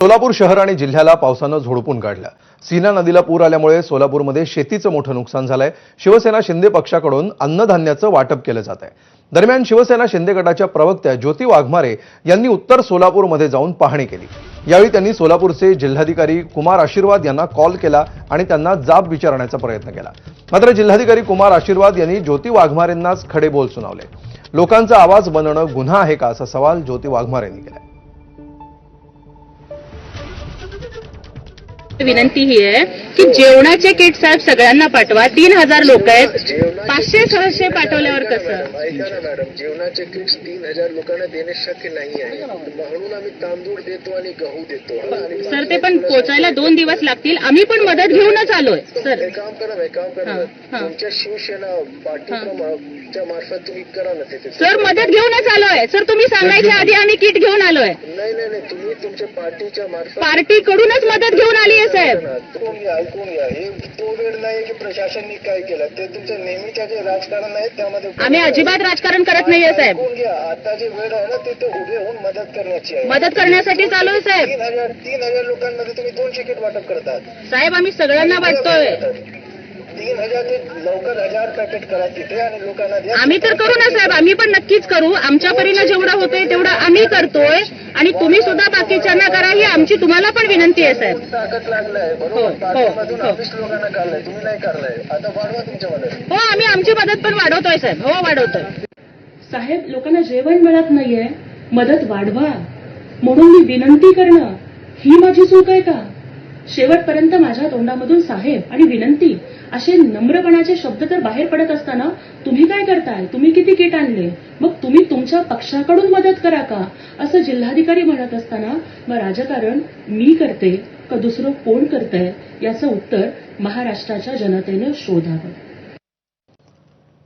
सोलापूर शहर आणि जिल्ह्याला पावसानं झोडपून काढलं। सीना नदीला पूर आल्यामुळे सोलापूरमध्ये शेतीचं मोठं नुकसान झालंय। शिवसेना शिंदे पक्षाकडून अन्नधान्याचं वाटप केलं जात आहे। दरम्यान शिवसेना शिंदे गटाच्या प्रवक्त्या ज्योती वाघमारे यांनी उत्तर सोलापूरमध्ये जाऊन पाहणी केली। यावेळी त्यांनी सोलापूरचे जिल्हाधिकारी कुमार आशीर्वाद यांना कॉल केला आणि त्यांना जाब विचारण्याचा प्रयत्न केला। मात्र जिल्हाधिकारी कुमार आशीर्वाद यांनी ज्योती वाघमारेंनाच खडे बोल सुनावले। लोकांचा आवाज बनणं गुन्हा आहे का असा सवाल ज्योती वाघमारे यांनी केला। विनंती ही आहे की जेवणाचे किट साहेब सगळ्यांना पाठवा। 3000 लोक आहेत, 500-600 पाठवल्यावर कसं? ऐका ना मॅडम, जेवणाचे किट्स 3000 लोकांना देणे शक्य नाही आहे, म्हणून आम्ही तांदूळ देतो आणि गहू देतो। सर ते पण पोचायला 2 दिवस लागतील, आम्ही पण मदत घेऊनच आलोय। सर एक काम करा, तुमच्या शिवसेना पार्टीच्या मार्फत तुम्ही करा ना ते। सर मदत घेऊनच आलोय सर, तुम्ही सांगायच्या आधी आम्ही किट घेऊन आलोय। नाही, तुम्ही तुमच्या पार्टीच्या मार्फत पार्टीकडूनच मदत घेऊन आली आहे साहेब। ऐकून घ्या, हे तो वेळ नाही की प्रशासनाने काय केलं, ते तुमचं नेहमीच्या जे राजकारण आहे त्यामध्ये आम्ही अजिबात राजकारण करत नाहीये साहेब। ऐकून घ्या, आता जे वेळ आहे ना ते उभे होऊन मदत करण्याची आहे। मदत करण्यासाठी चालू आहे साहेब। 3000 लोकांमध्ये तुम्ही 200 किट वाटप करतात साहेब, आम्ही सगळ्यांना वाटतोय। 3000 ते लवकर 1000 पॅकेट करा तिथे आणि लोकांना द्या। आम्ही तर करू ना साहेब, आम्ही पण नक्कीच करू। आमच्या परीनं जेवढं होतंय तेवढं आम्ही करतोय आणि तुम्ही सुद्धा बाकीच्यांना करा, ही आमची तुम्हाला पण विनंती आहे साहेब। ताकद लागलाय बरोबर, पाठीमधून 20 लोकांना काढलाय, तुम्ही नाही काढलाय, आता वाढवा तुमच्या मदत। हो, आम्ही आमची मदत पण वाढवतोय साहेब। हो, वाढवतोय साहेब। लोकांना जेवण मिळत नाहीये, मदत वाढवा म्हणून मी विनंती करणं ही माझी चूक आहे का? शेवटपर्यंत माझ्या तोंडामधून साहेब आणि विनंती असे नम्रपणाचे शब्द तर बाहेर पडत असताना तुम्ही काय करताय? तुम्ही किती किट आणले? मग तुम्ही तुमच्या पक्षाकडून मदत करा का असं जिल्हाधिकारी म्हणत असताना मग राजकारण मी करते का दुसरं कोण करतंय याचं उत्तर महाराष्ट्राच्या जनतेनं शोधावं।